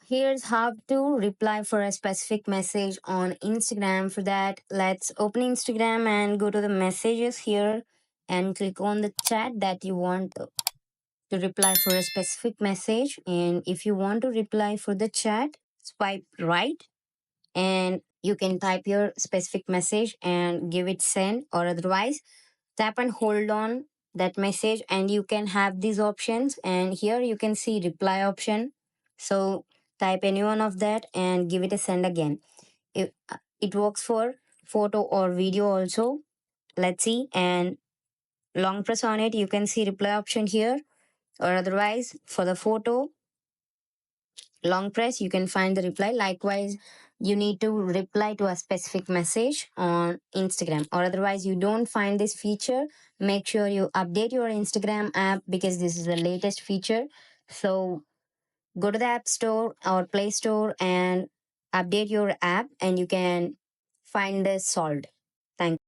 Here's how to reply for a specific message on Instagram. For that, let's open Instagram and go to the messages here and click on the chat that you want to reply for a specific message. And if you want to reply for the chat, swipe right and you can type your specific message and give it send, or otherwise tap and hold on that message and you can have these options. And here you can see reply option, so type any one of that and give it a send again. It works for photo or video also. Let's see, and long press on it, you can see reply option here, or otherwise for the photo, long press, you can find the reply. Likewise, you need to reply to a specific message on Instagram, or otherwise you don't find this feature, make sure you update your Instagram app because this is the latest feature. So go to the App Store or Play Store and update your app and you can find this solved. Thank